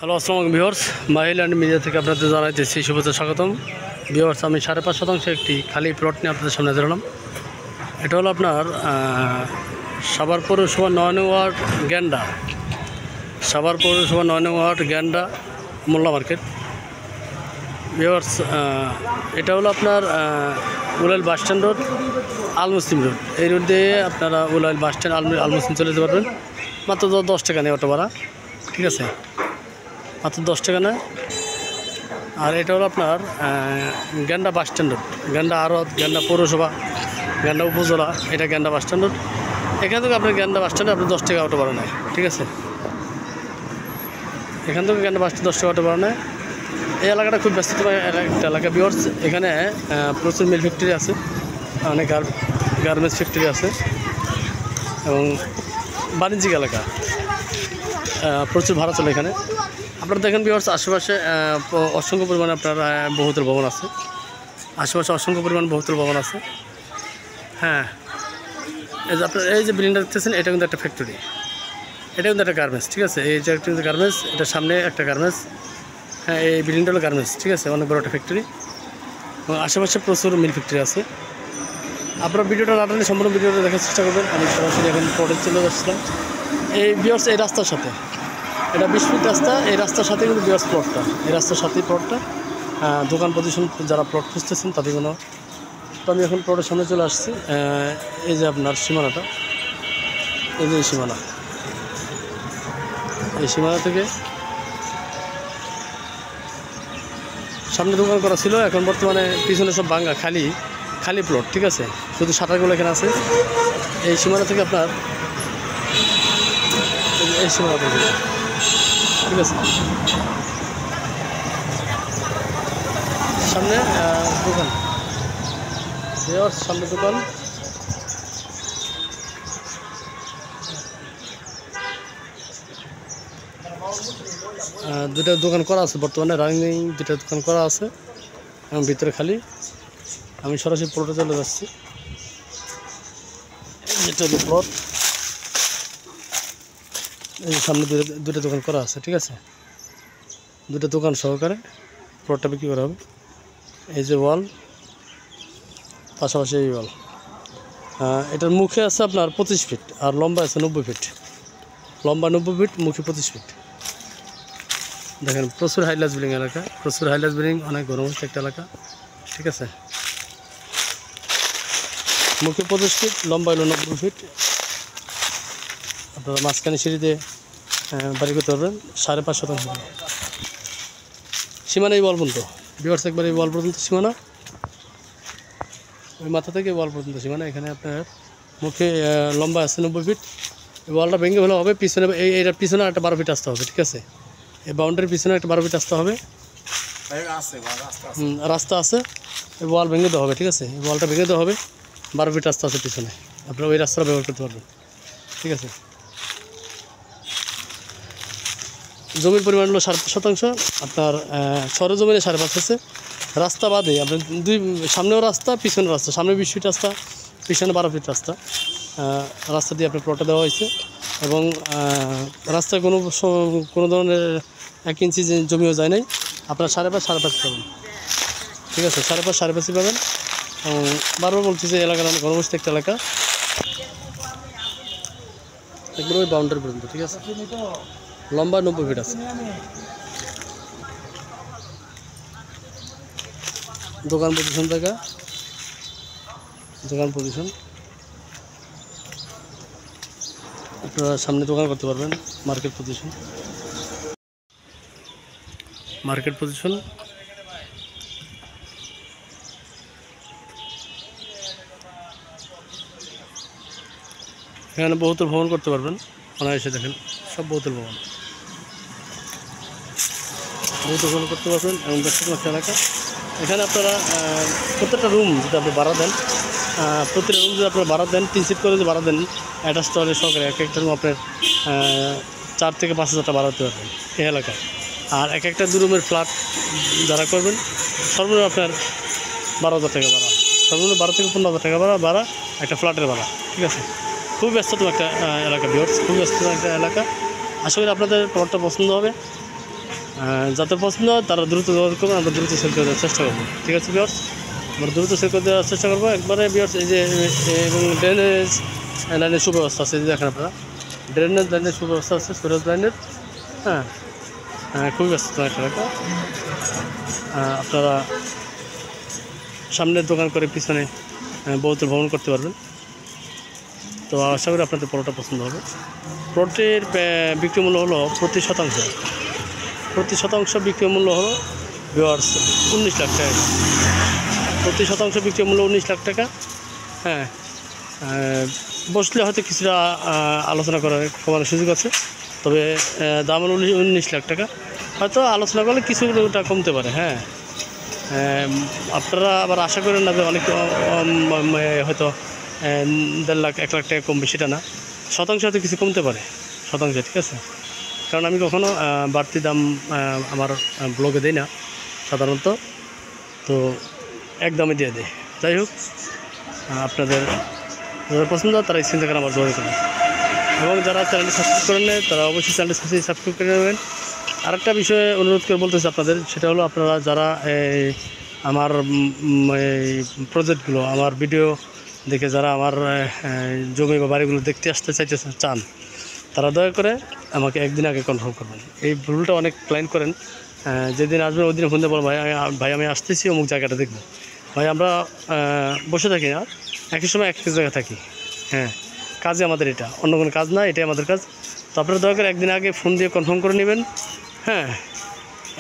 Hello, আসসালামু আলাইকুম viewers. মাহিল and media থেকে আপনাদের জানাইতেছি শুভেচ্ছা স্বাগতম। ভিউয়ার্স, আমি 5.5 শতাংশ একটি খালি প্লট নিয়ে আপনাদের সামনে দাঁড়ালাম। এটা হলো আপনার সাভার পৌরসভা 9 নং ওয়ার্ড গ্যান্ডা, সাভার পৌরসভা 9 নং ওয়ার্ড গ্যান্ডা মোল্লা মার্কেট। ভিউয়ার্স, এটা হলো আপনার উলাইল বাস স্ট্যান্ড রোড, আল মুসলিম রোড। এই রোড দিয়ে আপনারা উলাইল বাস স্ট্যান্ড আল মুসলিম চলে যেতে পারবেন। মাত্র 10 টাকা নেই অটো ভাড়া, ঠিক আছে, মাত্র 10 টাকা নেয়। আর এটা হলো আপনার Genda bus stand road, Genda আড়ত, গ্যান্ডা পৌরসভা, গ্যান্ডা উপজেলা, এটা গ্যান্ডা বাস স্ট্যান্ড রোড। এখান থেকে আপনার গ্যান্ডা বাস স্ট্যান্ডে আপনি 10 টাকা অটো ভাড়া নেয়, ঠিক আছে। এখান থেকে গ্যান্ডা বাস স্ট্যান্ড 10 টাকা অটো ভাড়া নেয়। এই এলাকাটা খুব ব্যস্ততম একটা এলাকা ভিউয়ার্স। এখানে প্রচুর মিল ফ্যাক্টরি আছে, অনেক গার্মেন্টস ফ্যাক্টরি আছে এবং বাণিজ্যিক এলাকা, প্রচুর ভাড়া চলে এখানে। আপনারা দেখেন ভিউয়ার্স, আশেপাশে অসংখ্য পরিমাণে আপনার বহুতল ভবন আছে, আশেপাশে অসংখ্য পরিমাণ বহুতল ভবন আছে। হ্যাঁ, এই যে আপনার এই যে বিল্ডিংটা দেখতেছেন, এটা কিন্তু একটা ফ্যাক্টরি, এটা কিন্তু একটা গার্মেন্টস, ঠিক আছে। এই যে একটা গার্মেন্টস, এটার সামনে একটা গার্মেন্টস। হ্যাঁ, এই বিল্ডিংটা হলো গার্মেন্টস, ঠিক আছে, অনেক বড় একটা ফ্যাক্টরি এবং আশেপাশে প্রচুর মিল ফ্যাক্টরি আছে। আপনারা ভিডিওটা না টানলে সম্পূর্ণ ভিডিওটা দেখার চেষ্টা করবেন। আমি সরাসরি এখন পরে চলে যাচ্ছিলাম এই ভিউয়ার্স, এই রাস্তার সাথে, এটা 20 ফিট রাস্তা, এই রাস্তার সাথে কিন্তু ভিউয়ার্স প্লটটা, এই রাস্তার সাথেই প্লটটা। দোকান পজিশন যারা প্লট খুঁজতেছেন তাদের জন্য। তো আমি এখন প্লটের সামনে চলে আসছি। এই যে আপনার সীমানাটা, এই যে সীমানা, এই সীমানা থেকে সামনে দোকান করা ছিল, এখন বর্তমানে পিছনে সব ভাঙ্গা, খালি প্লট, ঠিক আছে, শুধু শাটারগুলো এখানে আছে। এই সীমানা থেকে আপনার এই সীমানা থেকে, ঠিক আছে, সামনে দোকান, সামনে দোকান। দুটা দোকান করা আছে বর্তমানে, রানিং দুটা দোকান করা আছে এবং ভিতরে খালি। আমি সরাসরি প্লটে চলে যাচ্ছি, যেটা প্লট, এই সামনে দুটো দোকান করা আছে, ঠিক আছে, দুটো দোকান সহকারে প্লটটা বিক্রি করা হবে। এই যে ওয়াল, পাশাপাশি এই ওয়াল। এটার মুখে আছে আপনার 25 ফিট আর লম্বা আছে 90 ফিট, লম্বা 90 ফিট, মুখে 25 ফিট। দেখেন, প্রচুর হাইলাস বিল্ডিং এলাকা, প্রচুর হাইলাস বিল্ডিং, অনেক ঘনবস্ত একটা এলাকা, ঠিক আছে। মুখে 25 ফিট, লম্বা হলো 90 ফিট। আপনারা মাঝখানে সিঁড়িতে বাড়ি করতে পারবেন। 5.5 শতাংশ সীমানা, এই ওয়াল পর্যন্ত ভিউয়ার্স, একবার এই ওয়াল পর্যন্ত সীমানা, ওই মাথা থেকে ওয়াল পর্যন্ত সীমানা। এখানে আপনার মুখে লম্বা আছে 90 ফিট। এই ওয়ালটা ভেঙে হলে হবে, পিছনে এইটার পিছনে একটা 12 ফিট আসতে হবে, ঠিক আছে। এই বাউন্ডারির পিছনে একটা 12 ফিট আসতে হবে, রাস্তা আছে, এই ওয়াল ভেঙে দেওয়া হবে, ঠিক আছে। এই ওয়ালটা ভেঙে দেওয়া হবে, 12 ফিট রাস্তা আছে পিছনে, আপনারা ওই রাস্তাটা ব্যবহার করতে পারবেন, ঠিক আছে। জমির পরিমাণ হলো 5.5 শতাংশ। আপনার সরজমিনে 5.5 আছে। রাস্তা বাদে আপনার সামনেও রাস্তা, পিছনেও রাস্তা, সামনে 20 ফিট রাস্তা, পিছনে 12 ফিট রাস্তা, রাস্তা দিয়ে আপনার প্লটে দেওয়া হয়েছে। এবং রাস্তায় কোনো ধরনের 1 ইঞ্চি জমিও যায় নাই। আপনার 5.5 পাবেন, ঠিক আছে, 5.5 পাবেন। বারবার বলছি যে এলাকার অনেক ঘনবস্ত একটা এলাকা, একদম ওই বাউন্ডারি পর্যন্ত, ঠিক আছে, লম্বা 90 ফিট আছে। দোকান পজিশন জায়গা, দোকান পজিশন, আপনারা সামনে দোকান করতে পারবেন। মার্কেট পজিশন, মার্কেট পজিশন, এখানে বহুতল ভবন করতে পারবেন অনায়াসে। দেখেন, সব বহুতল ভবন করতে পারবেন এবং ব্যস্ততম একটা এলাকা। এখানে আপনারা প্রত্যেকটা রুম যদি আপনি ভাড়া দেন, প্রত্যেকটা রুম যদি আপনারা ভাড়া দেন, 3 সিট করে যদি ভাড়া দেন, অ্যাটাচ টয়লেট সহকারে, একটা রুম আপনার 4 থেকে 5 হাজার টাকা ভাড়া দিতে পারবেন এই এলাকায়। আর একটা 2 রুমের ফ্ল্যাট যারা করবেন, সর্বনিম্ন আপনার 12,000 টাকা ভাড়া, সর্বনিম্ন 12 থেকে 15,000 টাকা ভাড়া একটা ফ্ল্যাটের ভাড়া, ঠিক আছে। খুব ব্যস্ততম একটা এলাকা ভিউয়ার্স, খুব ব্যস্ততম একটা এলাকা। আশা করি আপনাদের প্লটটা পছন্দ হবে। যাদের পছন্দ হয় তারা দ্রুত যোগাযোগ করবেন, আমরা দ্রুত সেল করে দেওয়ার চেষ্টা করবো। ঠিক আছে ভিউয়ার্স, আমরা দ্রুত সেল করে দেওয়ার চেষ্টা করবো একবারে ভিউয়ার্স। এই যে এবং ড্রেনেজ লাইনের সুব্যবস্থা আছে, এই যে দেখেন আপনারা ড্রেনেজ লাইনের সুব্যবস্থা আছে, সুরেজ লাইনের। হ্যাঁ, খুবই ব্যস্ততম একটা এলাকা। আপনারা সামনের দোকান করে পিছনে বহুতল ভ্রমণ করতে পারবেন। তো আশা করি আপনাদের প্লটটা পছন্দ হবে। প্লটের বিক্রি মূল্য হলো প্রতি শতাংশ বিক্রি মূল্য হলো ভিউয়ার্স 19 লাখ টাকা। প্রতি শতাংশ বিক্রি মূল্য 19 লাখ টাকা। হ্যাঁ, বসলে হয়তো কিছুটা আলোচনা করার কমানোর সুযোগ আছে, তবে দাম হলো 19 লাখ টাকা। হয়তো আলোচনা করলে কিছুটা কমতে পারে। হ্যাঁ, আপনারা আবার আশা করেন না যে অনেক হয়তো 1.5 লাখ 1 লাখ টাকা কমবে, সেটা না। শতাংশ হয়তো কিছু কমতে পারে, শতাংশ। ঠিক আছে, কারণ আমি কখনো বাড়তি দাম আমার ব্লগে দিই না সাধারণত, তো একদমই দিয়ে দেয়। যাই হোক, আপনাদের যারা পছন্দ তারা স্ক্রিন থেকে আমার যোগাযোগ করবেন, এবং যারা চ্যানেলটি সাবস্ক্রাইব করেন না তারা অবশ্যই চ্যানেলটি সাবস্ক্রাইব করে নেবেন। আরেকটা বিষয়ে অনুরোধ করে বলতেছি আপনাদের, সেটা হলো আপনারা যারা আমার এই প্রজেক্টগুলো, আমার ভিডিও দেখে যারা আমার জমি বা বাড়িগুলো দেখতে আসতে চান, তারা দয়া করে আমাকে একদিন আগে কনফার্ম করবেন। এই ভুলটা অনেক ক্লায়েন্ট করেন, যেদিন আসবেন ওই দিন ফোন দিয়ে বলবো ভাই আমি আসতেছি অমুক জায়গাটা দেখবো। ভাই আমরা বসে থাকি না, একই সময় এক জায়গায় থাকি। হ্যাঁ, কাজে আমাদের এটা, অন্য কোনো কাজ না, এটাই আমাদের কাজ। তো আপনারা দয়া করে একদিন আগে ফোন দিয়ে কনফার্ম করে নেবেন। হ্যাঁ,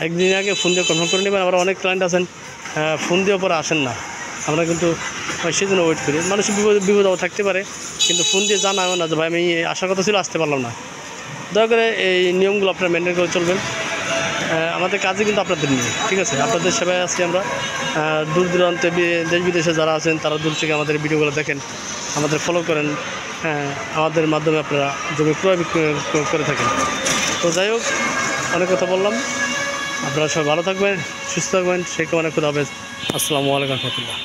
একদিন আগে ফোন দিয়ে কনফার্ম করে নেবেন। আবার অনেক ক্লায়েন্ট আছেন ফোন দিয়েও পরে আসেন না, আমরা কিন্তু সেই জন্য ওয়েট করি। মানুষের বিপদ থাকতে পারে, কিন্তু ফোন দিয়ে জানাও না যে ভাই আমি আসার কথা ছিল, আসতে পারলাম না। দয়া করে এই নিয়মগুলো আপনারা মেনটেন করে চলবেন। আমাদের কাজে কিন্তু আপনাদের নিয়ে, ঠিক আছে, আপনাদের সেবায় আছি আমরা। দূর দূরান্তে দেশ বিদেশে যারা আছেন তারা দূর থেকে আমাদের ভিডিওগুলো দেখেন, আমাদের ফলো করেন। হ্যাঁ, আমাদের মাধ্যমে আপনারা জমি ক্রয় বিক্রয় করে থাকেন। তো যাই হোক, অনেক কথা বললাম। আপনারা সবাই ভালো থাকবেন, সুস্থ থাকবেন, সেই কামনা করে। আসসালামু আলাইকুম রহমতুল্লাহ।